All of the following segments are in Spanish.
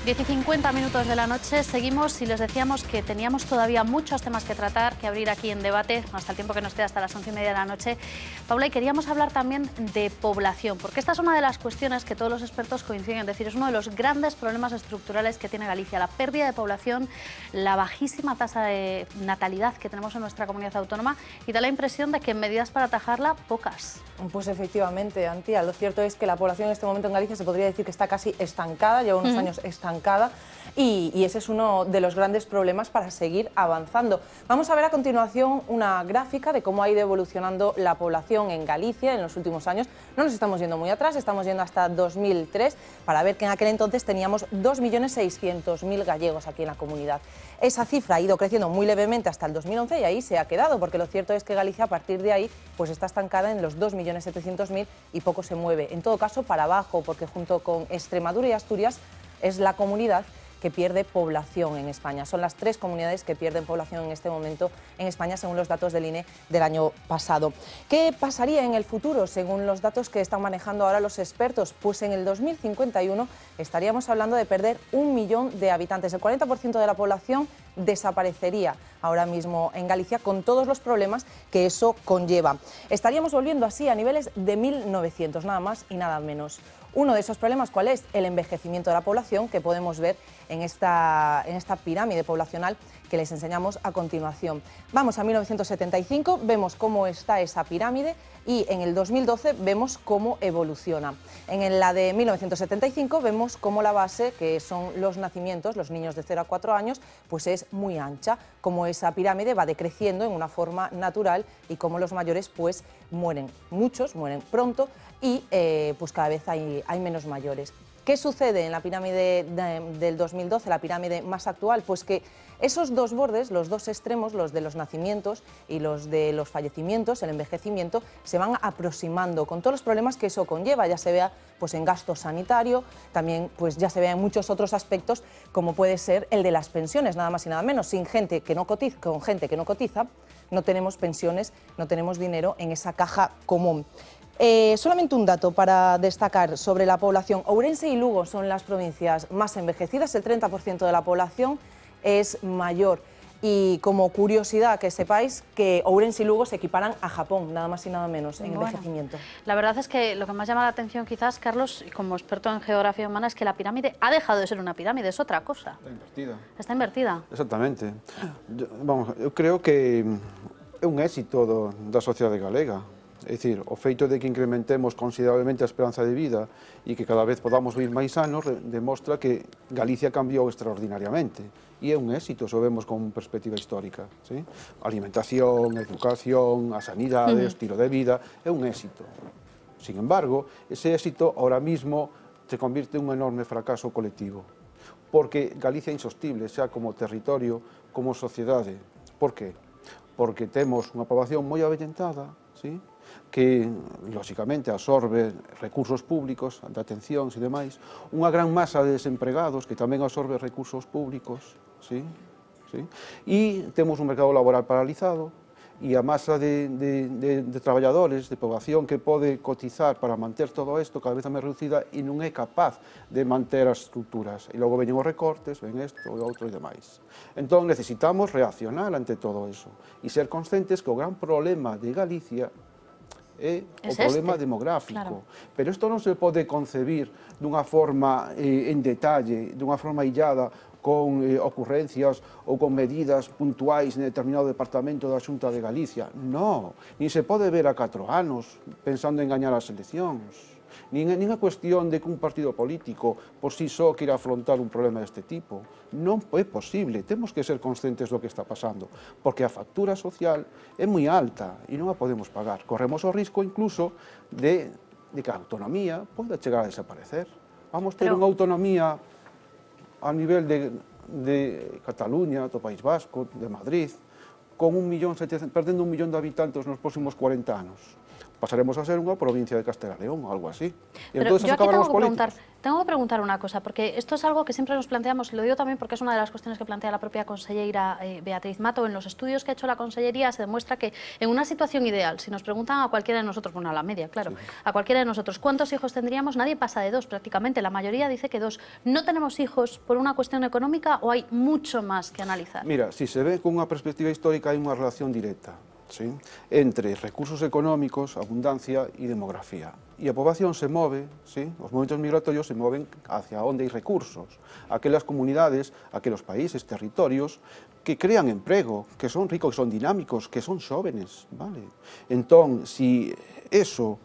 10:50 de la noche, seguimos y les decíamos que teníamos todavía muchos temas que tratar, que abrir aquí en debate, hasta el tiempo que nos queda, hasta las 11:30 de la noche. Paula, y queríamos hablar también de población, porque esta es una de las cuestiones que todos los expertos coinciden en decir, es uno de los grandes problemas estructurales que tiene Galicia, la pérdida de población, la bajísima tasa de natalidad que tenemos en nuestra comunidad autónoma, y da la impresión de que medidas para atajarla, pocas. Pues efectivamente, Antía, lo cierto es que la población en este momento en Galicia se podría decir que está casi estancada, lleva unos años estancada, y ese es uno de los grandes problemas para seguir avanzando. Vamos a ver a continuación una gráfica de cómo ha ido evolucionando la población en Galicia en los últimos años. No nos estamos yendo muy atrás, estamos yendo hasta 2003 para ver que en aquel entonces teníamos 2.600.000 gallegos aquí en la comunidad. Esa cifra ha ido creciendo muy levemente hasta el 2011 y ahí se ha quedado, porque lo cierto es que Galicia a partir de ahí pues está estancada en los 2.700.000 y poco se mueve. En todo caso para abajo, porque junto con Extremadura y Asturias es la comunidad que pierde población en España. Son las tres comunidades que pierden población en este momento en España, según los datos del INE del año pasado. ¿Qué pasaría en el futuro, según los datos que están manejando ahora los expertos? Pues en el 2051 estaríamos hablando de perder 1 millón de habitantes. El 40% de la población desaparecería ahora mismo en Galicia, con todos los problemas que eso conlleva. Estaríamos volviendo así a niveles de 1900, nada más y nada menos. Uno de esos problemas, ¿cuál es? El envejecimiento de la población, que podemos ver en esta pirámide poblacional que les enseñamos a continuación. Vamos a 1975, vemos cómo está esa pirámide y en el 2012 vemos cómo evoluciona. En la de 1975 vemos cómo la base, que son los nacimientos, los niños de 0 a 4 años, pues es muy ancha, cómo esa pirámide va decreciendo en una forma natural y cómo los mayores pues mueren, muchos mueren pronto y pues cada vez hay menos mayores. ¿Qué sucede en la pirámide del 2012, la pirámide más actual? Pues que esos dos bordes, los dos extremos, los de los nacimientos y los de los fallecimientos, el envejecimiento, se van aproximando con todos los problemas que eso conlleva, ya se vea pues en gasto sanitario, también pues ya se vea en muchos otros aspectos, como puede ser el de las pensiones, nada más y nada menos. Sin gente que no cotiza, con gente que no cotiza, no tenemos pensiones, no tenemos dinero en esa caja común. Solamente un dato para destacar sobre la población. Ourense y Lugo son las provincias más envejecidas, el 30% de la población es mayor. Y como curiosidad que sepáis que Ourense y Lugo se equiparan a Japón, nada más y nada menos, en envejecimiento. La verdad es que lo que más llama la atención quizás, Carlos, como experto en geografía humana, es que la pirámide ha dejado de ser una pirámide, es otra cosa. Está invertida. Está invertida. Exactamente. Eu creo que é un éxito da sociedade galega. É dicir, o feito de que incrementemos considerablemente a esperanza de vida e que cada vez podamos vivir máis anos demostra que Galicia cambiou extraordinariamente e é un éxito, se o vemos con perspectiva histórica. ¿Sí? A alimentación, a educación, a sanidade, o estilo de vida, é un éxito. Sin embargo, ese éxito ahora mismo se convirte en un enorme fracaso colectivo, porque Galicia é insostible, xa como territorio, como sociedade. Por qué? Porque temos unha poboación moi avellentada, ¿sí? Que, lóxicamente, absorbe recursos públicos, de atencións e demais, unha gran masa de desempregados que tamén absorbe recursos públicos, ¿sí? ¿Sí? E temos un mercado laboral paralizado, e a masa de traballadores, de poboación que pode cotizar para manter todo isto cada vez máis reducida e non é capaz de manter as estructuras. E logo veñen os recortes, ven isto e outro e demais. Entón necesitamos reaccionar ante todo eso e ser conscientes que o gran problema de Galicia é o problema demográfico. Pero isto non se pode concebir dunha forma en detalle, dunha forma illada, con ocurrencias ou con medidas puntuais en determinado departamento da Xunta de Galicia. Non, nin se pode ver a 4 anos pensando en gañar as eleccións. Nin é cuestión de que un partido político por si só queira afrontar un problema deste tipo. Non é posible, temos que ser conscientes do que está pasando, porque a factura social é moi alta e non a podemos pagar. Corremos o risco incluso de que a autonomía poda chegar a desaparecer. Vamos ter unha autonomía a nivel de Cataluña, do País Vasco, de Madrid, con perdendo 1 millón de habitantes nos próximos 40 anos. pasaremos a ser unha provincia de Castela e León, algo así. E Pero entonces yo aquí acabarán os políticos. tengo que preguntar una cosa, porque esto es algo que siempre nos planteamos, lo digo también porque es una de las cuestiones que plantea la propia consellera Beatriz Mato. En los estudios que ha hecho la consellería se demuestra que en una situación ideal, si nos preguntan a cualquiera de nosotros, bueno, a la media, claro, a cualquiera de nosotros, ¿cuántos hijos tendríamos? Nadie pasa de 2 prácticamente, la mayoría dice que 2. ¿No tenemos hijos por una cuestión económica o hay mucho más que analizar? Mira, si se ve con unha perspectiva histórica, hai unha relación directa, ¿sí?, entre recursos económicos, abundancia e demografía. E a poboación se move, ¿sí?, os movimentos migratorios se moven hacia onde hai recursos, aquelas comunidades, aquelos países, territorios que crean emprego, que son ricos, que son dinámicos, que son xóvenes, vale? Entón, si ese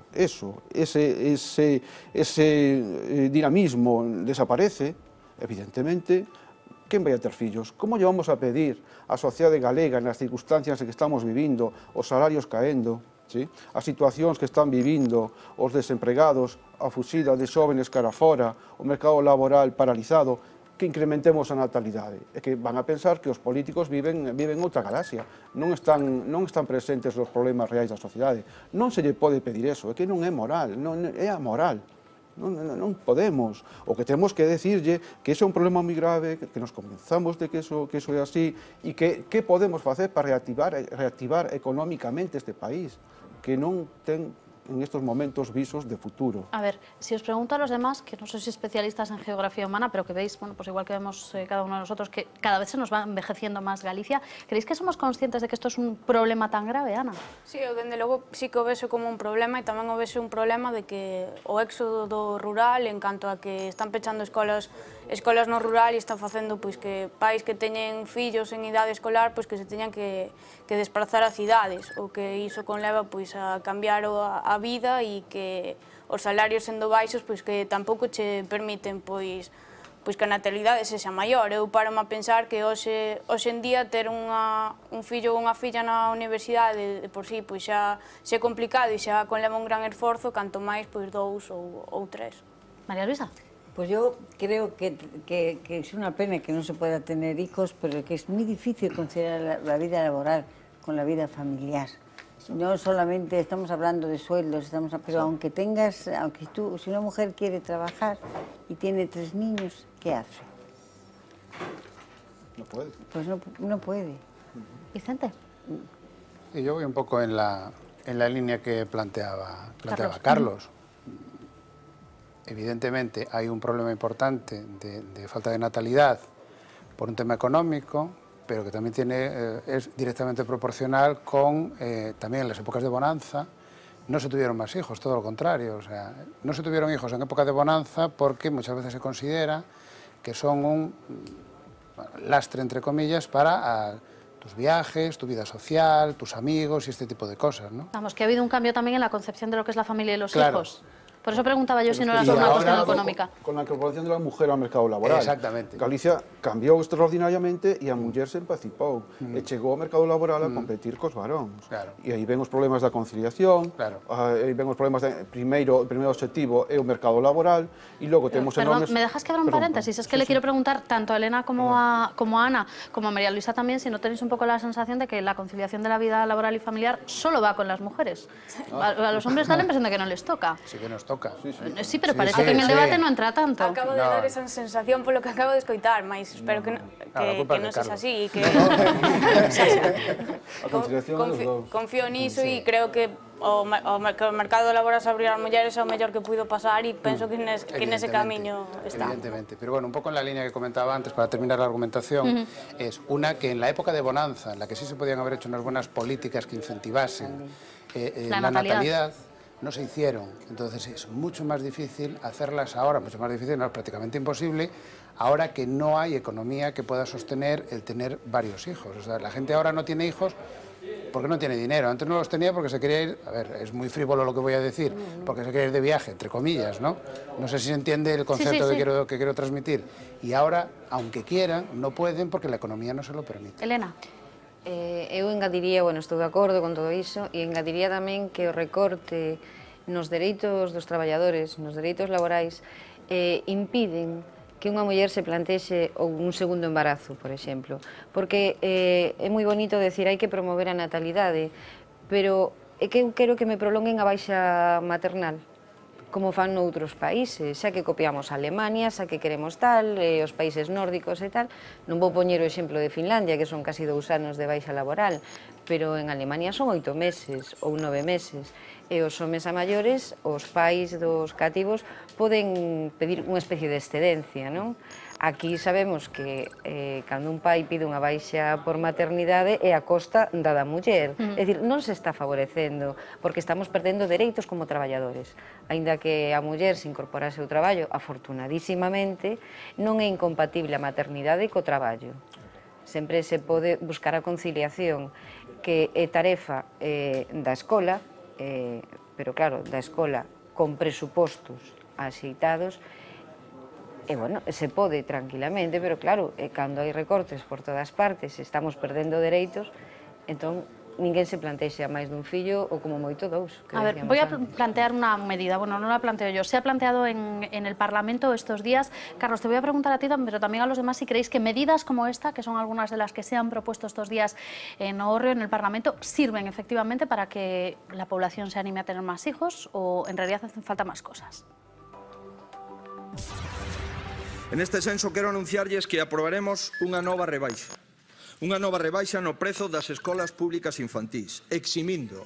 dinamismo desaparece, evidentemente, quen vai a ter fillos? Como lle vamos a pedir á sociedade galega nas circunstancias en que estamos vivindo, os salarios caendo, ¿sí?, as situacións que están vivindo os desempregados, a fuxida de xóvenes cara fora, o mercado laboral paralizado, que incrementemos a natalidade? É que van a pensar que os políticos viven outra galaxia, non están presentes os problemas reais da sociedade. Non se lle pode pedir eso, é que non é moral, é amoral. Non podemos. O que temos que decirlle que iso é un problema moi grave, que nos convenzamos de que iso é así, e que podemos facer para reactivar económicamente este país, que non ten en estos momentos visos de futuro. A ver, si os pregunto a los demás, que no sois especialistas en geografía humana, pero que veis, bueno, pues igual que vemos cada uno de nosotros, que cada vez se nos va envejeciendo más Galicia, ¿creéis que somos conscientes de que esto es un problema tan grave, Ana? Sí, eu dende logo sí que o vexo como un problema e tamén o vexo un problema de que o éxodo do rural, en canto a que están pechando escolas no rural e están facendo pois que pais que teñen fillos en idade escolar pois que se teñan que desplazar a cidades, o que iso conleva pois a cambiar a vida e que os salarios sendo baixos pois que tampouco che permiten pois que a natalidade sexa maior. Eu parome a pensar que hoxe en día ter un fillo ou unha filla na universidade de por sí pois xa é complicado e xa conleva un gran esforzo, canto máis pois 2 ou 3. María Luisa. Pues yo creo que es una pena que no se pueda tener hijos, pero que es muy difícil conciliar la vida laboral con la vida familiar. No solamente estamos hablando de sueldos, pero aunque si una mujer quiere trabajar y tiene 3 niños, ¿qué hace? No puede. Pues no puede. Vicente. Y yo voy un poco en la línea que planteaba Carlos. Evidentemente hay un problema importante de falta de natalidad por un tema económico, pero que también es directamente proporcional con, también en las épocas de bonanza, no se tuvieron más hijos, todo lo contrario. O sea, no se tuvieron hijos en época de bonanza porque muchas veces se considera que son un lastre, entre comillas, para tus viajes, tu vida social, tus amigos y este tipo de cosas, ¿no? Vamos, que ha habido un cambio también en la concepción de lo que es la familia y los Claro. hijos. Por eso preguntaba yo si no era Y solo una ahora, cuestión económica. Con la incorporación de la mujer al mercado laboral. Exactamente. Galicia cambiou extraordinariamente e a muller se empacipou. E chegou ao mercado laboral a competir cos varóns. Claro. E aí ven os problemas da conciliación, Claro. aí ven os problemas o primeiro obxectivo é o mercado laboral e logo temos Perdón, enormes... ¿me dejas quedar un paréntesis? Es que le quiero preguntar tanto a Elena como a Ana, como a María Luisa también, si no tenéis un poco la sensación de que la conciliación de la vida laboral y familiar solo va con las mujeres. A los hombres da la impresión de que no les toca. Sí que nos toca. Sí, pero parece que en el debate no entra tanto. Acabo de dar esa sensación polo que acabo de escoitar, mas espero que non sexa así. A conciliación é dos dous. Confío niso e creo que o mercado laboral se abrir ás mulleres é o mellor que puido pasar e penso que nese camiño está. Evidentemente, pero bueno, un poco en la línea que comentaba antes, para terminar la argumentación, es una que en la época de bonanza, en la que sí se podían haber hecho unas buenas políticas que incentivasen la natalidad, no se hicieron. Entonces es mucho más difícil hacerlas ahora, mucho más difícil, no, es prácticamente imposible, ahora que no hay economía que pueda sostener el tener varios hijos. O sea, la gente ahora no tiene hijos porque no tiene dinero. Antes no los tenía porque se quería ir, a ver, es muy frívolo lo que voy a decir, porque se quería ir de viaje, entre comillas, ¿no? No sé si se entiende el concepto que quiero transmitir. Y ahora, aunque quieran, no pueden porque la economía no se lo permite. Elena. Eu engadiría, bueno, estou de acordo con todo iso, e engadiría tamén que o recorte nos dereitos dos traballadores, nos dereitos laborais, impiden que unha muller se plantexe un segundo embarazo, por exemplo. Porque é moi bonito decir hai que promover a natalidade, pero é que eu quero que me prolonguen a baixa maternal, como fan noutros países, xa que copiamos a Alemania, xa que queremos tal, os países nórdicos e tal. Non vou poñer o exemplo de Finlandia, que son casi 2 anos de baixa laboral, pero en Alemania son 8 meses ou 9 meses. E os homes a maiores, os pais dos cativos, poden pedir unha especie de excedencia, non? Aquí sabemos que cando un pai pide unha baixa por maternidade é a costa da muller. É dicir, non se está favorecendo, porque estamos perdendo dereitos como traballadores. Aínda que a muller se incorporase ao traballo, afortunadísimamente, non é incompatible a maternidade co traballo. Sempre se pode buscar a conciliación, que é tarefa da escola, pero claro, da escola con presupostos axeitados, e, bueno, se pode tranquilamente, pero claro, cando hai recortes por todas partes, estamos perdendo dereitos, entón ninguén se plantexa máis dun fillo ou como moito 2. A ver, voy a plantear una medida, bueno, no la planteo yo, se ha planteado en el Parlamento estos días. Carlos, te voy a preguntar a ti, pero también a los demás, si creéis que medidas como esta, que son algunas de las que se han propuesto estos días en Ohorrio, en el Parlamento, sirven efectivamente para que la población se anime a tener más hijos, o en realidad hacen falta más cosas. En este senso quero anunciarlles que aprobaremos unha nova rebaixa no prezo das escolas públicas infantís, eximindo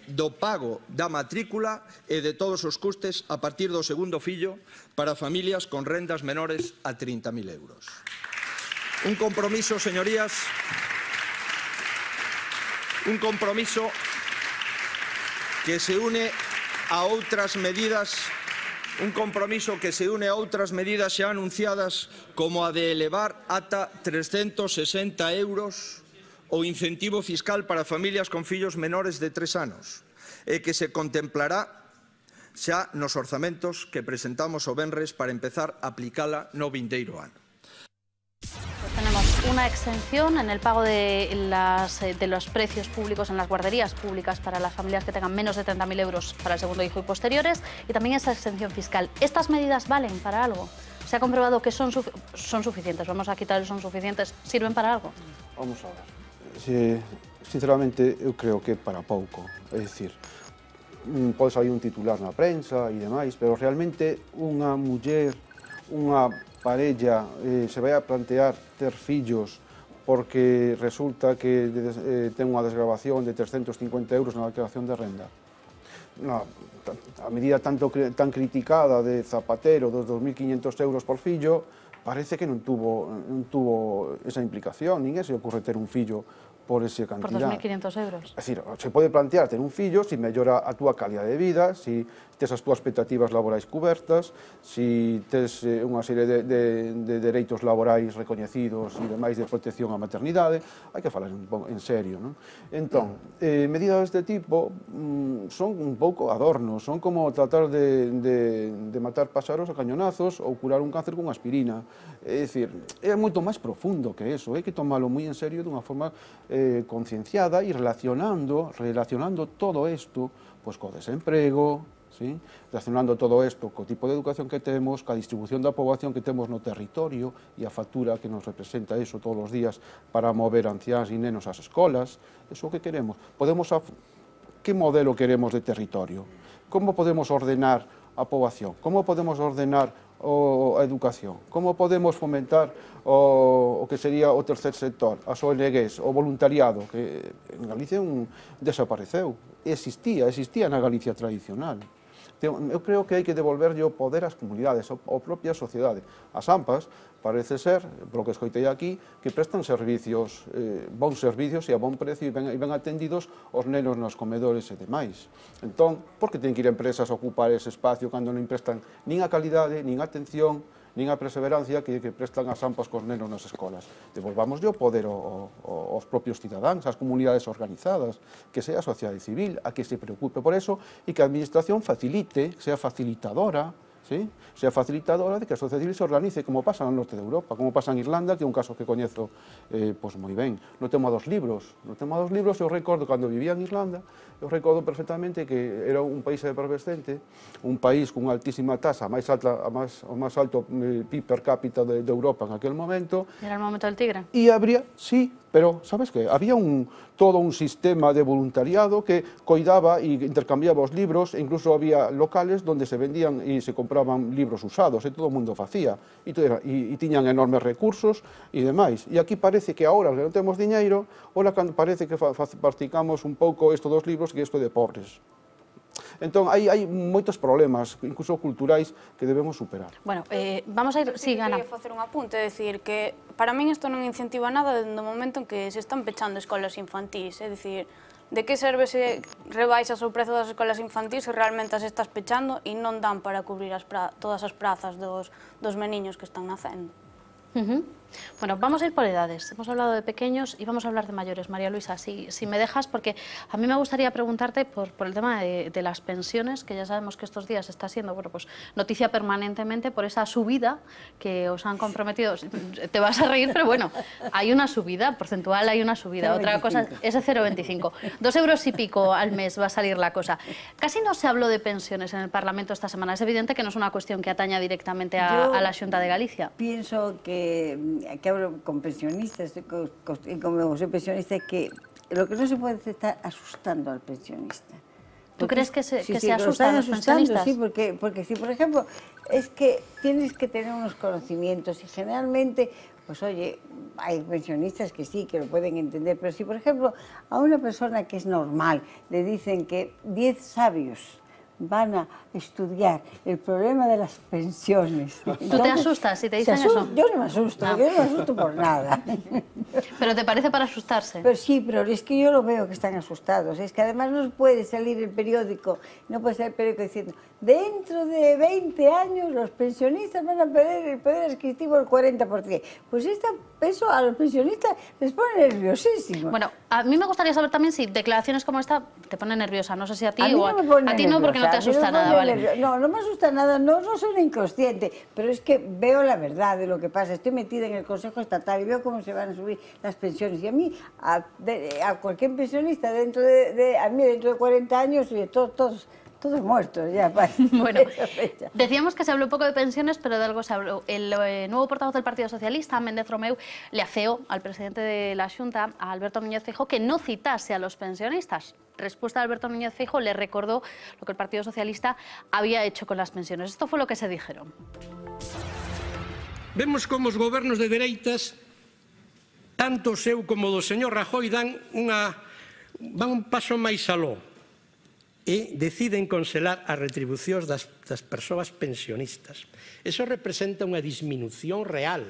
do pago da matrícula e de todos os custes a partir do segundo fillo para familias con rendas menores a 30.000 euros. Un compromiso, señorías, un compromiso que se une a outras medidas xa anunciadas, como a de elevar ata 360 euros o incentivo fiscal para familias con fillos menores de 3 anos, e que se contemplará xa nos orzamentos que presentamos o venres para empezar a aplicala no vindeiro ano. Tenemos una exención en el pago de los precios públicos en las guarderías públicas para las familias que tengan menos de 30.000 euros para el segundo hijo y posteriores, y también esa exención fiscal. ¿Estas medidas valen para algo? ¿Se ha comprobado que son suficientes? Vamos a quitar el son suficientes. ¿Sirven para algo? Vamos a ver. Sinceramente, eu creo que para pouco. É dicir, pode sair un titular na prensa e demais, pero realmente unha muller, unha parella se vai a plantear ter fillos porque resulta que ten unha desgravación de 350 euros na declaración de renda. A medida tan criticada de Zapatero dos 2.500 euros por fillo parece que non tuvo esa implicación. Ninguén se ocurre ter un fillo por esa cantidad. Por 2.500 euros. É dicir, se pode plantear ter un fillo se mellora a túa calidad de vida, se tes as túas expectativas laborais cubertas, se tes unha serie de dereitos laborais recoñecidos e demais de protección á maternidade. Hai que falar en serio, non? Entón, medidas deste tipo son un pouco adornos, son como tratar de matar páxaros a cañonazos ou curar un cáncer con aspirina. É dicir, é moito máis profundo que eso, hai que tomalo moi en serio dunha forma concienciada e relacionando todo isto pois co desemprego, ¿sí? Relacionando todo isto co tipo de educación que temos, ca distribución da poboación que temos no territorio e a factura que nos representa eso todos os días para mover anciáns e nenos ás escolas. Eso que queremos. Que modelo queremos de territorio? Como podemos ordenar a poboación? Como podemos ordenar a educación? Como podemos fomentar o que sería o tercer sector, as ONGs, o voluntariado, que en Galicia desapareceu. Existía na Galicia tradicional. Eu creo que hai que devolverlle o poder ás comunidades, a propia sociedade. As AMPAs parece ser, polo que escoitei aquí, que prestan servicios, bons servicios e a bon precio e ben atendidos os nenos nos comedores e demais. Entón, por que ten que ir a empresas a ocupar ese espacio cando non prestan nin a calidade, nin a atención, nin a perseverancia que prestan as AMPAs cos nenos nas escolas? Devolvámoslle o poder aos propios cidadáns, ás comunidades organizadas, que sea a sociedade civil a que se preocupe por eso e que a administración facilite, sea facilitadora ¿sí? Sea facilitadora de que a sociedade civil se organice como pasa no norte de Europa, como pasa en Irlanda, que é un caso que coñezo pois moi ben. No tema dos libros, eu recordo cando vivía en Irlanda, eu recordo perfectamente que era un país efervescente, un país con altísima tasa, o máis alto PIB per cápita de Europa en aquel momento. Era el momento del tigre. E habría, sí, pero, sabes que? Había todo un sistema de voluntariado que coidaba e intercambiaba os libros, e incluso había locales donde se vendían e se compraban libros usados, e todo o mundo facía, e tiñan enormes recursos e demais. E aquí parece que ahora que non temos diñeiro, ahora parece que practicamos un pouco isto dos libros que isto de pobres. Entón, hai moitos problemas, incluso culturais, que debemos superar. Bueno, vamos a ir... Sí, Ana. Quería facer un apunte, é dicir, que para min isto non incentiva nada desde o momento en que se están pechando escolas infantís, é dicir, de que serve se rebaixas o prezo das escolas infantís se realmente as estás pechando e non dan para cubrir todas as prazas dos meniños que están nacendo. Bueno, vamos a ir por edades. Hemos hablado de pequeños y vamos a hablar de mayores. María Luisa, si me dejas, porque a mí me gustaría preguntarte por el tema de las pensiones, que ya sabemos que estos días está siendo pues, noticia permanentemente por esa subida que os han comprometido. Te vas a reír, pero bueno, hay una subida, porcentual hay una subida. Otra cosa es el 0,25. 2 euros y pico al mes va a salir la cosa. Casi no se habló de pensiones en el Parlamento esta semana. Es evidente que no es una cuestión que ataña directamente a la Xunta de Galicia. Pienso que hablo con pensionistas, y como soy pensionista, que lo que no se puede es estar asustando al pensionista. ¿Tú crees que se asustan a los pensionistas? Sí, porque si, por ejemplo, es que tienes que tener unos conocimientos y generalmente, pues oye, hay pensionistas que sí, que lo pueden entender, pero si, por ejemplo, a una persona que es normal le dicen que 10 sabios van a estudiar el problema de las pensiones. ¿Tú te asustas si te dicen eso? Yo no me asusto, porque yo no me asusto por nada. ¿Pero te parece para asustarse? Pero sí, pero es que yo lo veo que están asustados. Es que además no puede salir el periódico, no puede salir el periódico diciendo dentro de 20 años los pensionistas van a perder el poder adquisitivo del 40%. Pues eso a los pensionistas les pone nerviosísimo. Bueno, a mí me gustaría saber también si declaraciones como esta te ponen nerviosa. No sé si a ti o a ti no, porque no te asusta nada, ¿vale? No, no me asusta nada, no soy una inconsciente, pero es que veo la verdad de lo que pasa. Estoy metida en el Consejo Estatal y veo cómo se van a subir las pensiones. Y a mí, a cualquier pensionista, dentro de 40 años, todos muertos ya. Bueno, decíamos que se habló poco de pensiones, pero de algo se habló. El nuevo portavoz del Partido Socialista, Méndez Romeu, le afeó al presidente de la Xunta, a Alberto Núñez Feijóo, que no citase a los pensionistas. Respuesta de Alberto Núñez Feijóo le recordó lo que el Partido Socialista había hecho con las pensiones. Esto fue lo que se dijeron. Vemos como os gobernos de dereitas, tanto o seu como do señor Rajoy, van un paso máis aló e deciden congelar as retribucións das persoas pensionistas. Eso representa unha disminución real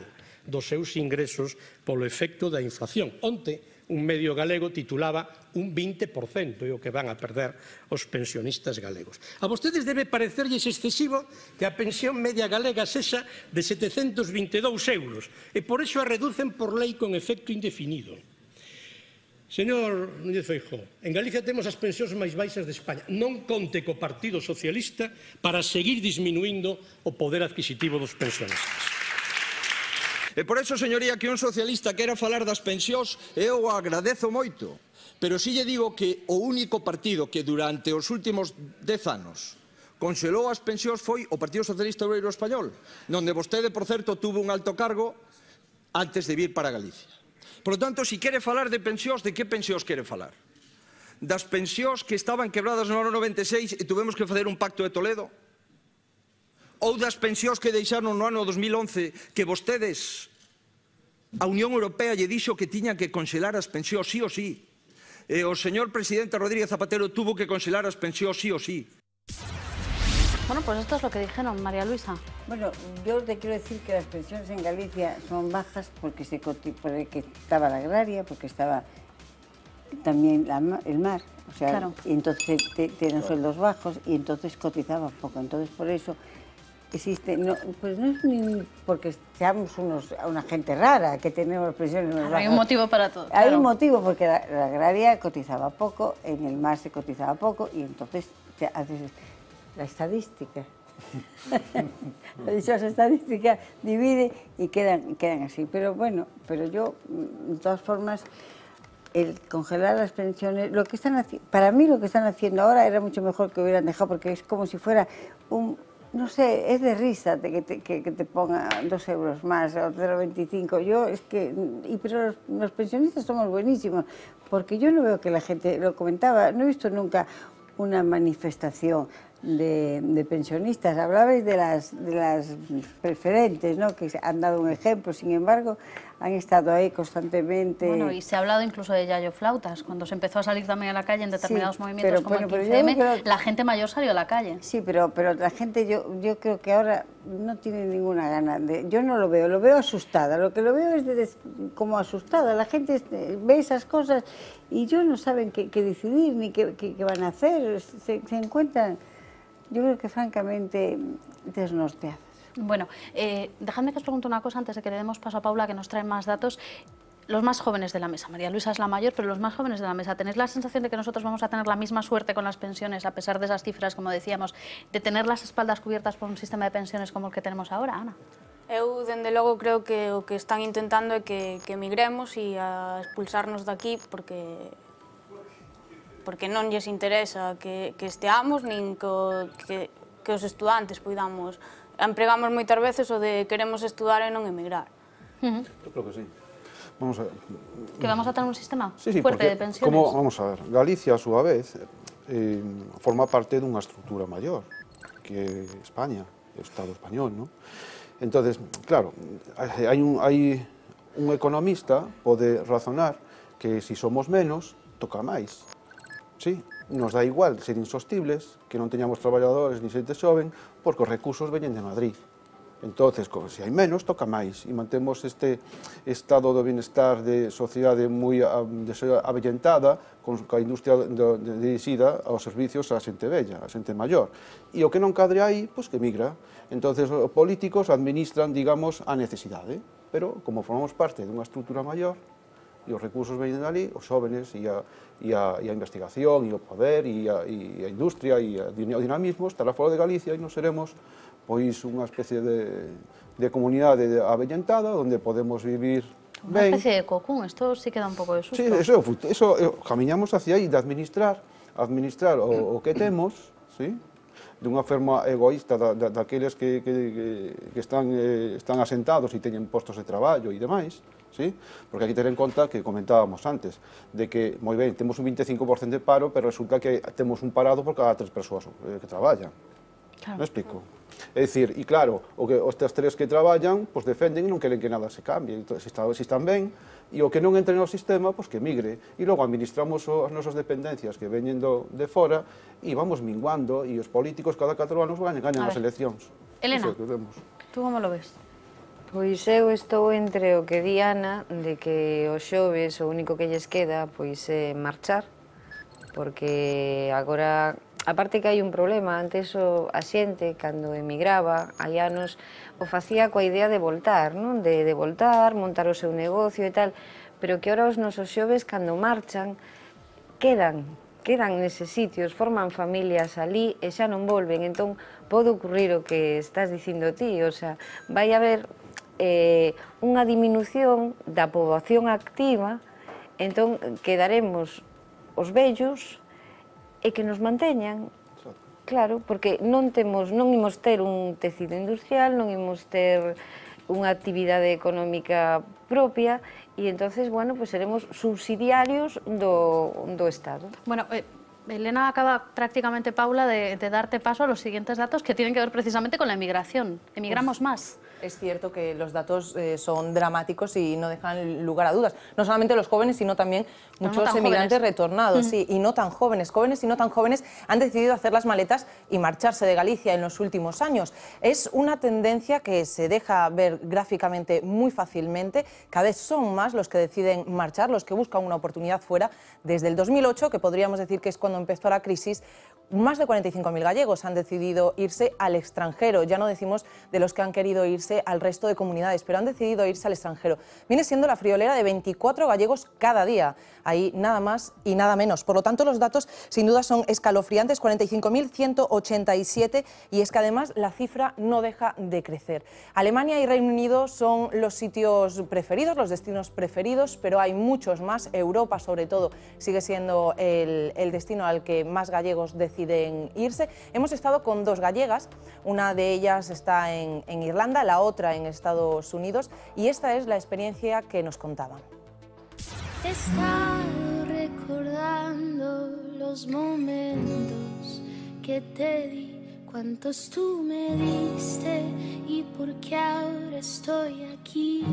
dos seus ingresos polo efecto da inflación. Onte, un medio galego titulaba un 20% é o que van a perder os pensionistas galegos. A vostedes debe parecerlles excesivo que a pensión media galega sexa de 722 euros e por iso a reducen por lei con efecto indefinido. Señor Núñez Feijóo, en Galicia temos as pensións máis baixas de España. Non conte co Partido Socialista para seguir disminuindo o poder adquisitivo dos pensionistas. E por eso, señoría, que un socialista quera falar das pensións, eu o agradezo moito. Pero si lle digo que o único partido que durante os últimos 10 anos conxelou as pensións foi o Partido Socialista Obreiro Español, donde vostede, por certo, tuvo un alto cargo antes de vir para Galicia. Por lo tanto, si quere falar de pensións, de que pensións quere falar? Das pensións que estaban quebradas no ano 96 e tuvemos que facer un pacto de Toledo? Ou das pensións que deixaron no ano 2011 que vostedes, a Unión Europea lle dixo que tiñan que conxelar as pensións sí ou sí. E o señor presidente Rodríguez Zapatero tuvo que conxelar as pensións sí ou sí. Bueno, pues esto es lo que dijeron, María Luisa. Bueno, yo te quiero decir que las pensiones en Galicia son bajas porque estaba la agraria, porque estaba también el mar, o sea, claro. Y entonces tienen sueldos bajos y entonces cotizaba poco. Entonces por eso existe, pues no es ni porque seamos una gente rara que tenemos pensiones más bajas. Hay un motivo para todo. Hay un motivo porque la agraria cotizaba poco, en el mar se cotizaba poco y entonces te haces la estadística. Esa estadística divide y quedan así. Pero bueno, pero yo, de todas formas, el congelar las pensiones, para mí lo que están haciendo ahora era mucho mejor que hubieran dejado, porque es como si fuera no sé, es de risa que te pongan 2 euros más o 0,25. Pero los pensionistas somos buenísimos, porque yo no veo que la gente, lo comentaba, no he visto nunca una manifestación de pensionistas. Hablabais de las preferentes, ¿no?, que han dado un ejemplo, sin embargo, han estado ahí constantemente. Bueno, y se ha hablado incluso de Yayo Flautas, cuando se empezó a salir también a la calle en determinados movimientos como el 15M, la gente mayor salió a la calle. Sí, pero la gente, yo creo que ahora no tiene ninguna gana yo no lo veo asustada, lo que lo veo es como asustada, la gente ve esas cosas y ellos no saben qué decidir ni qué van a hacer, se encuentran, yo creo que francamente desnorteadas. Bueno, dejadme que os pregunte una cosa antes de que le demos paso a Paula, que nos trae más datos. Los más jóvenes de la mesa, María Luisa es la mayor, pero los más jóvenes de la mesa, ¿tenéis la sensación de que nosotros vamos a tener la misma suerte con las pensiones, a pesar de esas cifras, como decíamos, de tener las espaldas cubiertas por un sistema de pensiones como el que tenemos ahora, Ana? Eu, dende logo, creo que o que están intentando é que emigremos e a expulsarnos daqui porque non lles interesa que esteamos, nin que os estudantes poidamos. Empregamos moitas veces o de queremos estudar e non emigrar. Eu creo que sí. Vamos a ver. ¿Que vamos a tener un sistema porque, fuerte de pensiones? Vamos a ver, Galicia, a súa vez, forma parte dunha estrutura maior que España, o Estado español, ¿no? Entonces, claro, hai un economista pode razonar que si somos menos, toca máis. Sí, nos da igual ser insostibles, que non teñamos traballadores ni xente xoven, porque os recursos veñen de Madrid. Entonces, se hai menos, toca máis, e mantemos este estado de bienestar de sociedade moi avellentada, con a industria dirixida aos servicios a xente bella, a xente maior. E o que non cadre aí, pois que migra. Entonces, os políticos administran, digamos, a necesidade, pero como formamos parte dunha estrutura maior, e os recursos veñen dali, os xóvenes e a investigación, e o poder, e a industria, e o dinamismo estará fora de Galicia e nos seremos pois unha especie de comunidade avellentada onde podemos vivir ben. Unha especie de cocún, isto sí que dá un pouco de susto. Sí, eso camiñamos hacia aí, de administrar o que temos, sí, dunha forma egoísta daqueles que están asentados e teñen postos de traballo e demais, sí? Porque hai que ter en conta que comentábamos antes, de que, moi ben, temos un 25% de paro, pero resulta que temos un parado por cada 3 persoas que traballan. Claro. Me explico? É dicir, e claro, estes 3 que traballan, pois defenden e non queren que nada se cambie, se están ben, e o que non entre no sistema, pois que migre, e logo administramos as nosas dependencias que veñen de fora, e vamos minguando, e os políticos cada 4 anos gañan as eleccións. Elena, tú como lo ves? Pois eu estou entre o que di Ana, de que os xoves o único que lles queda pois é marchar, porque agora, aparte que hai un problema, antes a xente, cando emigraba, hai anos, o facía coa idea de voltar, non? De voltar, montar o seu negocio e tal, pero que ahora os nosos xoves, cando marchan, quedan neses sitios, forman familias ali e xa non volven, entón pode ocurrir o que estás dicindo ti, o sea, vai haber unha diminución da poboación activa, entón quedaremos os vellos e que nos manteñan, claro, porque non imos ter un tecido industrial, non imos ter unha actividade económica propia e entonces, bueno, pues seremos subsidiarios do Estado. Bueno, Elena acaba prácticamente, Paula, de darte paso a los siguientes datos que tienen que ver precisamente con la emigración. Emigramos más. Es cierto que los datos son dramáticos y no dejan lugar a dudas. No solamente los jóvenes, sino también muchos emigrantes retornados, sí, y no tan jóvenes. Jóvenes y no tan jóvenes han decidido hacer las maletas y marcharse de Galicia en los últimos años. Es una tendencia que se deja ver gráficamente muy fácilmente. Cada vez son más los que deciden marchar, los que buscan una oportunidad fuera. Desde el 2008, que podríamos decir que es cuando cuando empezó la crisis, más de 45.000 gallegos han decidido irse al extranjero. Ya no decimos de los que han querido irse al resto de comunidades, pero han decidido irse al extranjero. Viene siendo la friolera de 24 gallegos cada día. Ahí nada más y nada menos. Por lo tanto, los datos sin duda son escalofriantes, 45.187, y es que además la cifra no deja de crecer. Alemania y Reino Unido son los sitios preferidos, los destinos preferidos, pero hay muchos más. Europa, sobre todo, sigue siendo el destino al que más gallegos deciden irse. Hemos estado con 2 gallegas, una de ellas está en Irlanda, la otra en Estados Unidos, y esta es la experiencia que nos contaban. He estado recordando los momentos que te di, cuántos tú me diste y por qué ahora estoy aquí.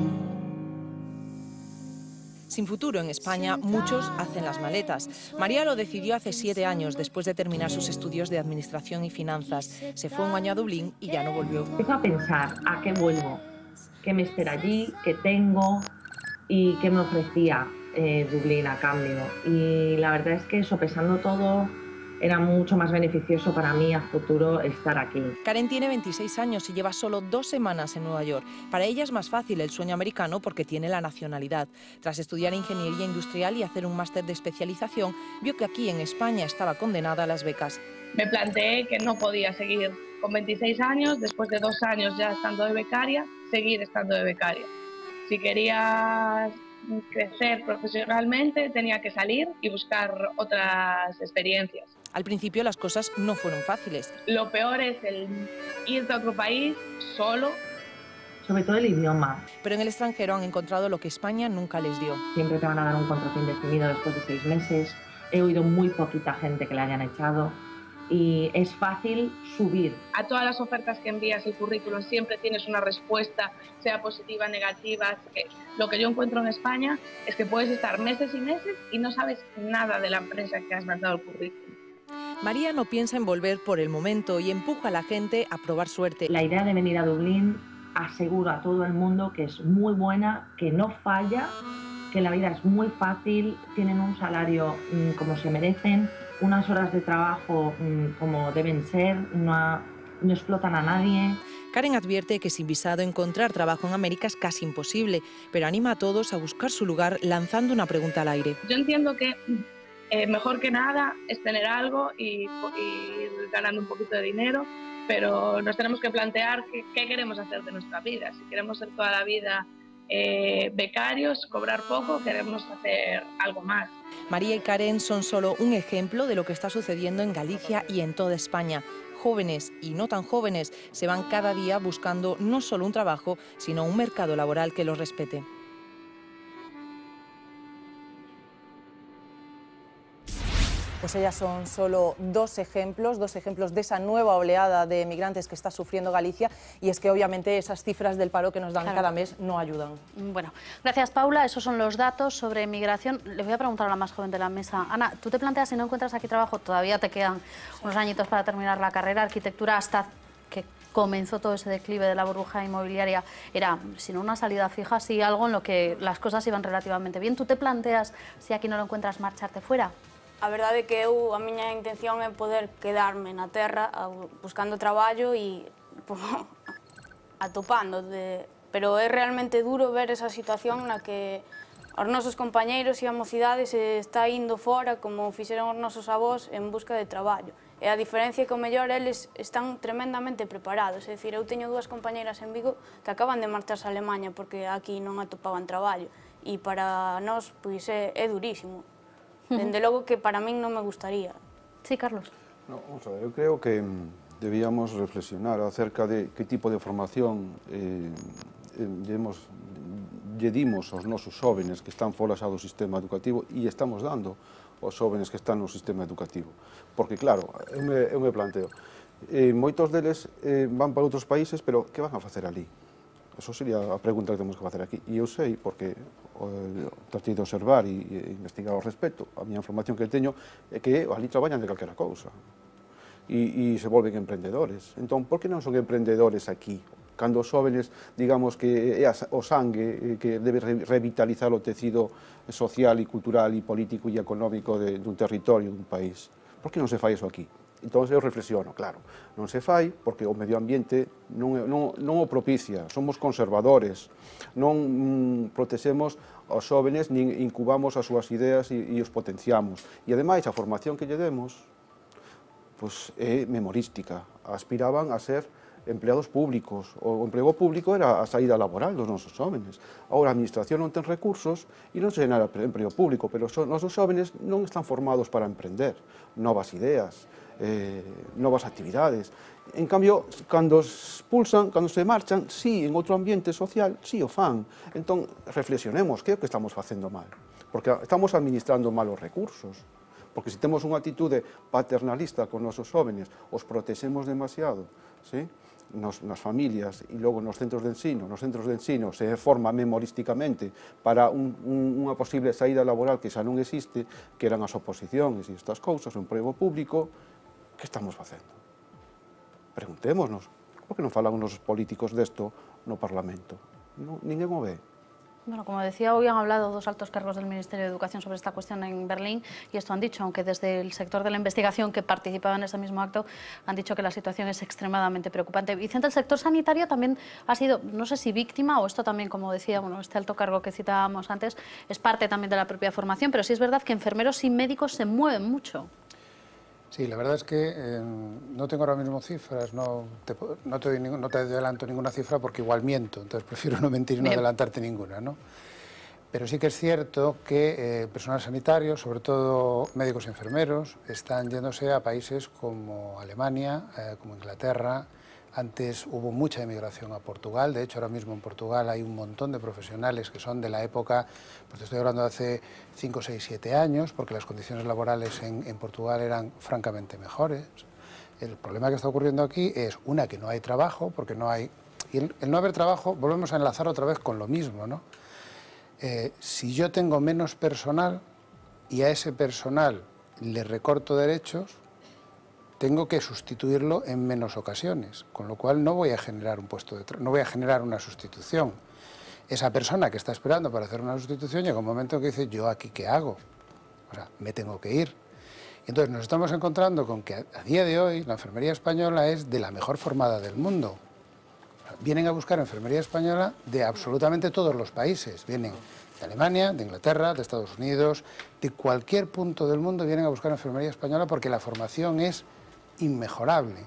Sin futuro en España, muchos hacen las maletas. María lo decidió hace 7 años, después de terminar sus estudios de Administración y Finanzas. Se fue un año a Dublín y ya no volvió. Empiezo a pensar, ¿a qué vuelvo? ¿Qué me espera allí? ¿Qué tengo? ¿Y qué me ofrecía Dublín a cambio? Y la verdad es que, sopesando todo, era mucho más beneficioso para mí a futuro estar aquí. Karen tiene 26 años y lleva solo 2 semanas en Nueva York. Para ella es más fácil el sueño americano porque tiene la nacionalidad. Tras estudiar Ingeniería Industrial y hacer un máster de especialización, vio que aquí en España estaba condenada a las becas. Me planteé que no podía seguir con 26 años, después de 2 años ya estando de becaria, seguir estando de becaria. Si quería crecer profesionalmente, tenía que salir y buscar otras experiencias. Al principio las cosas no fueron fáciles. Lo peor es el irte a otro país solo. Sobre todo el idioma. Pero en el extranjero han encontrado lo que España nunca les dio. Siempre te van a dar un contrato indefinido después de 6 meses. He oído muy poquita gente que le hayan echado. Y es fácil subir. A todas las ofertas que envías el currículum siempre tienes una respuesta, sea positiva, negativa. Lo que yo encuentro en España es que puedes estar meses y meses y no sabes nada de la empresa que has mandado el currículum. María no piensa en volver por el momento y empuja a la gente a probar suerte. La idea de venir a Dublín aseguro a todo el mundo que es muy buena, que no falla, que la vida es muy fácil, tienen un salario como se merecen, unas horas de trabajo como deben ser, no explotan a nadie. Karen advierte que sin visado encontrar trabajo en América es casi imposible, pero anima a todos a buscar su lugar lanzando una pregunta al aire. Yo entiendo que mejor que nada es tener algo y ir ganando un poquito de dinero, pero nos tenemos que plantear qué queremos hacer de nuestra vida. Si queremos ser toda la vida becarios, cobrar poco, queremos hacer algo más. María y Karen son solo un ejemplo de lo que está sucediendo en Galicia y en toda España. Jóvenes y no tan jóvenes se van cada día buscando no solo un trabajo, sino un mercado laboral que los respete. Pues ellas son solo 2 ejemplos de esa nueva oleada de migrantes que está sufriendo Galicia, y es que obviamente esas cifras del paro que nos dan cada mes no ayudan. Bueno, gracias Paula, esos son los datos sobre migración. Le voy a preguntar a la más joven de la mesa. Ana, ¿tú te planteas si no encuentras aquí trabajo? Todavía te quedan unos añitos para terminar la carrera, arquitectura, hasta que comenzó todo ese declive de la burbuja inmobiliaria, era, si no una salida fija, sí algo en lo que las cosas iban relativamente bien. ¿Tú te planteas, si aquí no lo encuentras, marcharte fuera? A verdade é que a miña intención é poder quedarme na terra buscando traballo e atopando. Pero é realmente duro ver esa situación na que os nosos compañeiros e a mocidade se está indo fora, como fixeron os nosos avós, en busca de traballo. E a diferencia é que, o mellor, eles están tremendamente preparados. É dicir, eu teño 2 compañeiras en Vigo que acaban de marcharse a Alemanha porque aquí non atopaban traballo. E para nós, pois, é durísimo. Dende logo que para min non me gustaría. Sí, Carlos. No, vamos a ver, eu creo que debíamos reflexionar acerca de que tipo de formación lle dimos aos nosos jóvenes que están fora xa do sistema educativo e estamos dando aos jóvenes que están no sistema educativo. Porque, claro, eu me planteo, moitos deles van para outros países, pero que van a facer ali? Eso sería a pregunta que temos que facer aquí. E eu sei, porque tratei de observar e investigar ao respecto, a miña información que teño é que ali traballan de calquera cousa e se volven emprendedores. Entón, por que non son emprendedores aquí? Cando os jóvenes, digamos que é o sangue que debe revitalizar o tecido social e cultural e político e económico dun territorio, dun país. por que non se fai iso aquí? Entón eu reflexiono, claro, non se fai porque o medio ambiente non o propicia, somos conservadores, non protexemos aos xóvenes, nin incubamos as súas ideas e os potenciamos. E ademais, a formación que lle demos é memorística, aspiraban a ser empleados públicos, o emprego público era a saída laboral dos nosos xóvenes. Agora a administración non ten recursos e non se genera emprego público, pero os nosos xóvenes non están formados para emprender novas ideas, novas actividades. En cambio, cando expulsan, cando se marchan, sí, en outro ambiente social, sí o fan. Entón, reflexionemos, que é o que estamos facendo mal? Porque estamos administrando mal os recursos. Porque se temos unha atitude paternalista con nosos xóvenes, os protexemos demasiado, sí? Nas familias e logo nos centros de ensino se forma memorísticamente para unha posible saída laboral que xa non existe, que eran as oposicións e estas cousas, o emprego público. Que estamos facendo? Preguntémonos, por que non falan os políticos desto no Parlamento? Ninguén o ve. Bueno, como decía, hoy han hablado dos altos cargos del Ministerio de Educación sobre esta cuestión en Berlín y esto han dicho, aunque desde el sector de la investigación que participaba en ese mismo acto han dicho que la situación es extremadamente preocupante. Vicente, el sector sanitario también ha sido, no sé si víctima o esto también, como decía, bueno, este alto cargo que citábamos antes, es parte también de la propia formación, pero sí es verdad que enfermeros y médicos se mueven mucho. Sí, la verdad es que no tengo ahora mismo cifras, no te adelanto ninguna cifra porque igual miento, entonces prefiero no mentir y no adelantarte ninguna, ¿no? Pero sí que es cierto que personal sanitario, sobre todo médicos y enfermeros, están yéndose a países como Alemania, como Inglaterra. Antes hubo mucha emigración a Portugal, de hecho ahora mismo en Portugal hay un montón de profesionales que son de la época, pues te estoy hablando de hace 5, 6, 7 años, porque las condiciones laborales en Portugal eran francamente mejores. El problema que está ocurriendo aquí es, una, que no hay trabajo, porque no hay... Y el no haber trabajo, volvemos a enlazar otra vez con lo mismo, ¿no? Si yo tengo menos personal y a ese personal le recorto derechos, tengo que sustituirlo en menos ocasiones, con lo cual no voy a generar un puesto de trabajo, no voy a generar una sustitución. Esa persona que está esperando para hacer una sustitución llega un momento en que dice, ¿yo aquí qué hago? O sea, me tengo que ir. Y entonces nos estamos encontrando con que a día de hoy la enfermería española es de la mejor formada del mundo. O sea, vienen a buscar enfermería española de absolutamente todos los países. Vienen de Alemania, de Inglaterra, de Estados Unidos, de cualquier punto del mundo vienen a buscar enfermería española porque la formación es inmejorable.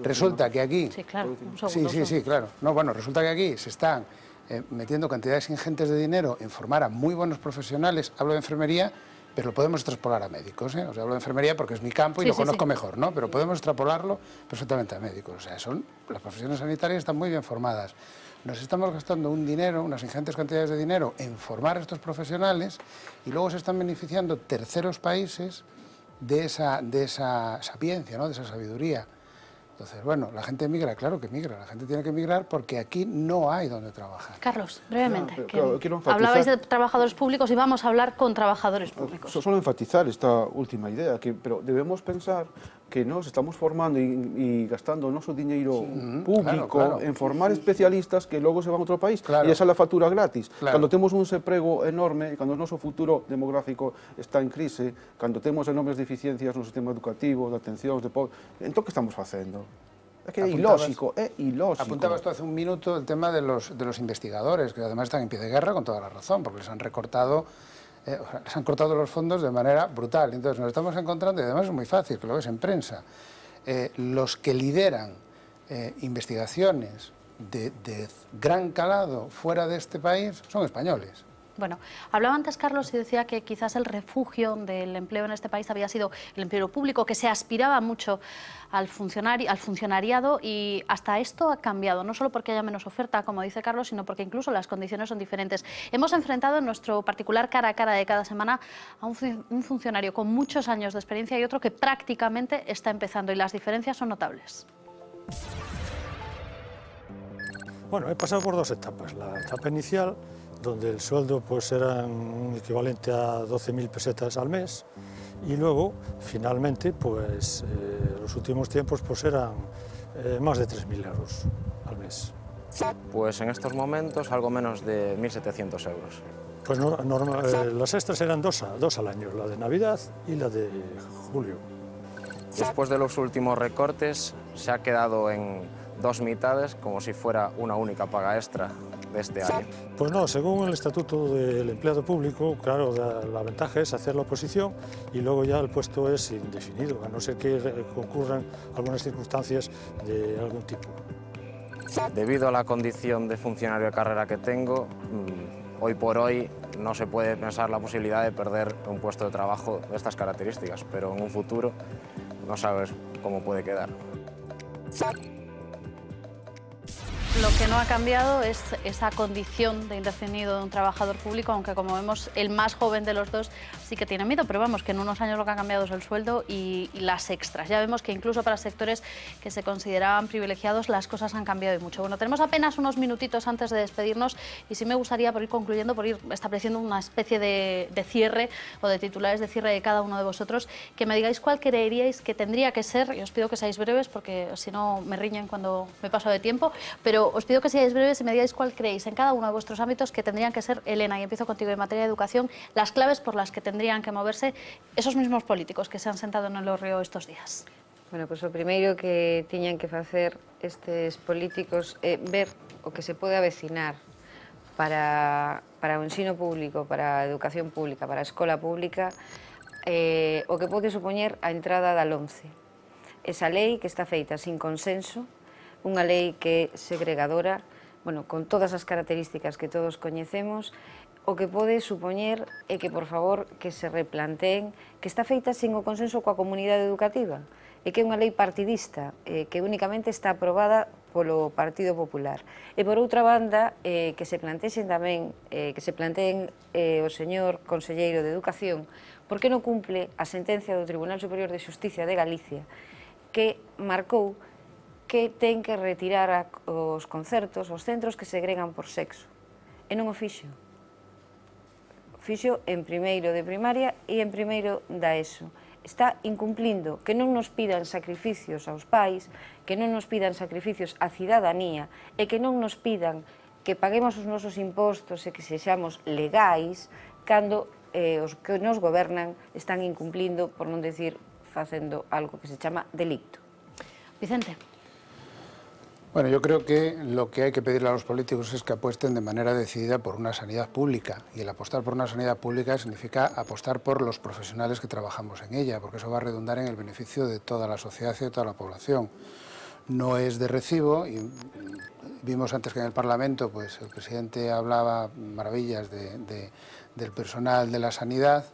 Resulta que aquí... Sí, claro. Sí, claro. No, bueno, resulta que aquí se están metiendo cantidades ingentes de dinero en formar a muy buenos profesionales. Hablo de enfermería, pero lo podemos extrapolar a médicos, ¿eh? O sea, hablo de enfermería porque es mi campo y lo conozco mejor, ¿no? Pero podemos extrapolarlo perfectamente a médicos. O sea, las profesiones sanitarias están muy bien formadas. Nos estamos gastando un dinero, unas ingentes cantidades de dinero en formar a estos profesionales y luego se están beneficiando terceros países de esa sapiencia, ¿no? De esa sabiduría. Entonces, bueno, la gente migra, claro que migra, la gente tiene que migrar porque aquí no hay donde trabajar. Carlos, brevemente, quiero enfatizar, hablabais de trabajadores públicos y vamos a hablar con trabajadores públicos. Solo enfatizar esta última idea, pero debemos pensar que nos estamos formando y gastando nuestro dinero público en formar especialistas que luego se van a otro país y esa es la factura gratis. Cuando tenemos un desempleo enorme, cuando nuestro futuro demográfico está en crisis, cuando tenemos enormes deficiencias no sistema educativo, de atención, entonces ¿qué estamos haciendo? Es que é ilógico. Apuntabas tú hace un minuto el tema de los investigadores, que además están en pie de guerra con toda la razón, porque les han recortado los fondos de manera brutal. Entonces nos estamos encontrando, y además es muy fácil, que lo ves en prensa, los que lideran investigaciones de gran calado fuera de este país son españoles. Bueno, hablaba antes Carlos y decía que quizás el refugio del empleo en este país había sido el empleo público, que se aspiraba mucho al funcionariado y hasta esto ha cambiado, no solo porque haya menos oferta, como dice Carlos, sino porque incluso las condiciones son diferentes. Hemos enfrentado en nuestro particular cara a cara de cada semana a un funcionario con muchos años de experiencia y otro que prácticamente está empezando y las diferencias son notables. Bueno, he pasado por dos etapas. La etapa inicial, donde el sueldo pues era un equivalente a 12.000 pesetas al mes y luego, finalmente, pues los últimos tiempos pues eran más de 3.000 euros al mes. Pues en estos momentos algo menos de 1.700 euros. Pues las extras eran dos al año, la de Navidad y la de julio. Después de los últimos recortes se ha quedado en 2 mitades, como si fuera una única paga extra de este año. Pues no, según el Estatuto del Empleado Público, claro, la ventaja es hacer la oposición y luego ya el puesto es indefinido, a no ser que concurran algunas circunstancias de algún tipo. Debido a la condición de funcionario de carrera que tengo, hoy por hoy no se puede pensar la posibilidad de perder un puesto de trabajo de estas características, pero en un futuro no sabes cómo puede quedar. Lo que no ha cambiado es esa condición de indefinido de un trabajador público, aunque como vemos el más joven de los dos sí que tiene miedo, pero vamos, que en unos años lo que ha cambiado es el sueldo y las extras. Ya vemos que incluso para sectores que se consideraban privilegiados las cosas han cambiado y mucho. Bueno, tenemos apenas unos minutitos antes de despedirnos y sí me gustaría, por ir concluyendo, por ir estableciendo una especie de cierre o de titulares de cierre de cada uno de vosotros, que me digáis cuál creeríais que tendría que ser, y os pido que seáis breves porque si no me riñen cuando me paso de tiempo, pero os pido que seáis breves y me digáis cuál creéis en cada uno de vuestros ámbitos que tendrían que ser, Elena, y empiezo contigo en materia de educación, las claves por las que tendrían que moverse esos mismos políticos que se han sentado en el Hórreo estos días. Bueno, pois o primeiro que tiñan que facer estes políticos é ver o que se pode avecinar para o ensino público, para a educación pública, para a escola pública, o que pode supoñer a entrada da LOMCE. Esa lei que está feita sin consenso, unha lei que é segregadora, bueno, con todas as características que todos coñecemos, o que pode supoñer é que, por favor, que se replanteen, que está feita sin o consenso coa comunidade educativa, e que é unha lei partidista, que únicamente está aprobada polo Partido Popular. E, por outra banda, que se planteen tamén, que se planteen o señor conselleiro de Educación, por que non cumple a sentencia do Tribunal Superior de Xusticia de Galicia, que marcou que ten que retirar os concertos, os centros que segregan por sexo. E non o fixo. O fixo en primeiro de primaria e en primeiro da ESO. Está incumplindo que non nos pidan sacrificios aos pais, que non nos pidan sacrificios á cidadanía e que non nos pidan que paguemos os nosos impostos e que sexamos legais cando os que nos gobernan están incumplindo, por non decir, facendo algo que se chama delicto. Vicente. Bueno, yo creo que lo que hay que pedirle a los políticos es que apuesten de manera decidida por una sanidad pública. Y el apostar por una sanidad pública significa apostar por los profesionales que trabajamos en ella, porque eso va a redundar en el beneficio de toda la sociedad y de toda la población. No es de recibo, y vimos antes que en el Parlamento pues, el presidente hablaba maravillas del personal de la sanidad,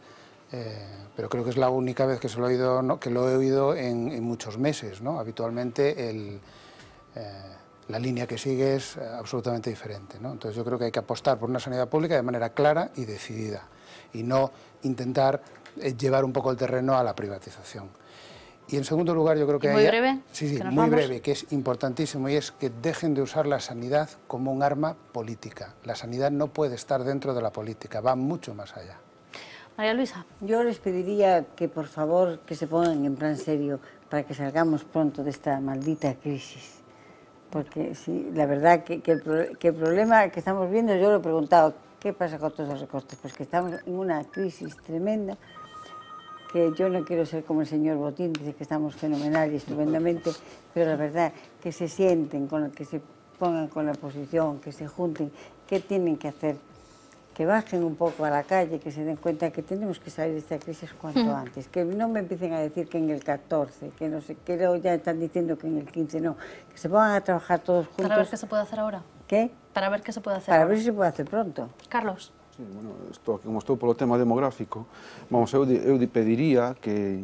pero creo que es la única vez que, lo he oído en muchos meses, ¿no? Habitualmente la línea que sigue es absolutamente diferente, ¿no? Entonces yo creo que hay que apostar por una sanidad pública de manera clara y decidida y no intentar llevar un poco el terreno a la privatización. Y en segundo lugar yo creo que muy breve, sí, muy breve, que es importantísimo, y es que dejen de usar la sanidad como un arma política. La sanidad no puede estar dentro de la política, va mucho más allá. María Luisa. Yo les pediría que por favor que se pongan en plan serio para que salgamos pronto de esta maldita crisis. Porque sí, la verdad que el problema que estamos viendo, yo lo he preguntado, ¿qué pasa con todos los recortes? Pues que estamos en una crisis tremenda, que yo no quiero ser como el señor Botín, dice que estamos fenomenal y estupendamente, pero la verdad que se sienten, que se pongan con la oposición, que se junten, ¿qué tienen que hacer? Que bajen un poco a la calle, que se den cuenta que tenemos que salir de esta crisis cuanto antes, que no me empiecen a decir que en el 14, que no sé, que luego ya están diciendo que en el 15, no, que se pongan a trabajar todos juntos. Para ver qué se puede hacer ahora. ¿Qué? Para ver qué se puede hacer Para ahora. ver si se puede hacer pronto. Carlos. Sí, bueno, como estou polo tema demográfico, vamos, eu pediría que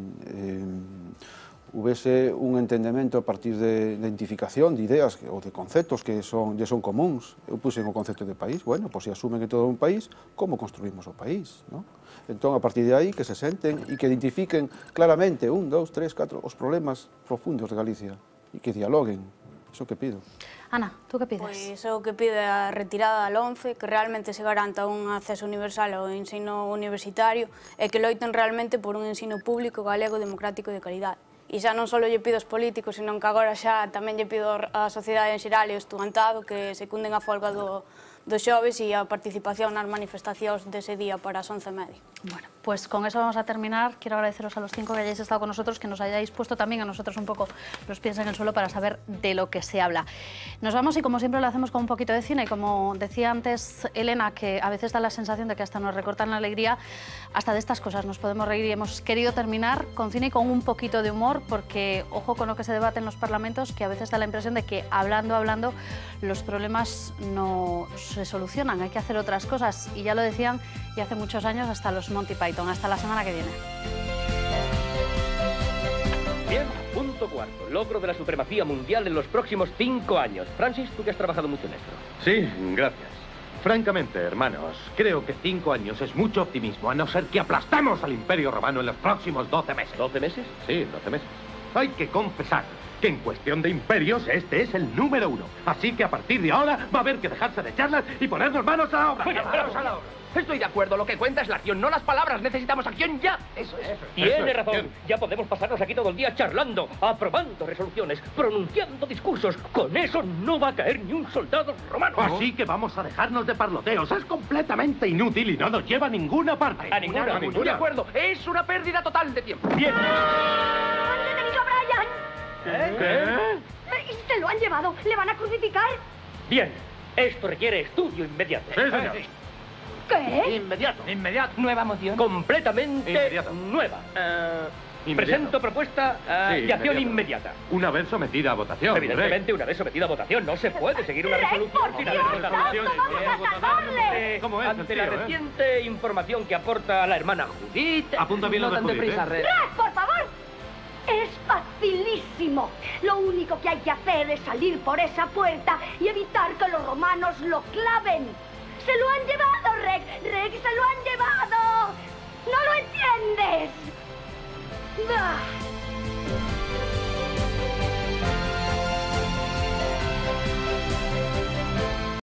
houvese un entendemento a partir de identificación de ideas ou de conceptos que son comuns. Eu puxen o concepto de país, bueno, pois se asumen que todo é un país, como construímos o país, non? Entón, a partir de aí, que se senten e que identifiquen claramente 1, 2, 3, 4 os problemas profundos de Galicia e que dialoguen. Iso que pido. Ana, tú que pides? Pois o que pide a retirada da LOMCE, que realmente se garanta un acceso universal ao ensino universitario e que loiten realmente por un ensino público, galego, democrático e de calidade. E xa non só lle pido aos políticos, senón que agora xa tamén lle pido á sociedade en xeral e ao estudantado que secunden a folga do xoves e a participación nas manifestacións dese día para as 11:30. Bueno, pues con eso vamos a terminar. Quiero agradeceros a los 5 que hayáis estado con nosotros, que nos hayáis puesto también a nosotros un poco los pies en el suelo para saber de lo que se habla. Nos vamos y como siempre lo hacemos con un poquito de cine. Como decía antes Elena, que a veces da la sensación de que hasta nos recortan la alegría, hasta de estas cosas nos podemos reír, y hemos querido terminar con cine y con un poquito de humor, porque ojo con lo que se debate en los parlamentos, que a veces da la impresión de que hablando los problemas no se solucionan, hay que hacer otras cosas, y ya lo decían y hace muchos años hasta los Monty Python. Hasta la semana que viene. Bien, punto cuarto. Logro de la supremacía mundial en los próximos 5 años. Francis, tú que has trabajado mucho en esto. Sí, gracias. Francamente, hermanos, creo que 5 años es mucho optimismo, a no ser que aplastemos al Imperio Romano en los próximos 12 meses. ¿12 meses? Sí, 12 meses. Hay que confesar que en cuestión de imperios este es el número 1. Así que a partir de ahora va a haber que dejarse de charlas y ponernos manos a la obra. Manos a la obra. Estoy de acuerdo, lo que cuenta es la acción, no las palabras. Necesitamos acción ya. Eso es. Tiene razón. Ya podemos pasarnos aquí todo el día charlando, aprobando resoluciones, pronunciando discursos. Con eso no va a caer ni un soldado romano. Así que vamos a dejarnos de parloteos. Es completamente inútil y no nos lleva a ninguna parte. A ninguna. De acuerdo. Es una pérdida total de tiempo. Bien. ¡Han detenido a Brian! ¿Qué? Se lo han llevado. ¿Le van a crucificar? Bien. Esto requiere estudio inmediato. Sí, señor. ¿Qué? Inmediato. Nueva moción. Completamente nueva. Presento propuesta de acción inmediata. Una vez sometida a votación. Evidentemente, una vez sometida a votación. No se puede seguir una resolución sin haber votado. Ante la reciente información que aporta la hermana Judith... Apunta bien lo de Judith, ¡Red, por favor! Es facilísimo. Lo único que hay que hacer es salir por esa puerta y evitar que los romanos lo claven. ¡Se lo han llevado, Rex! ¡Rex, se lo han llevado!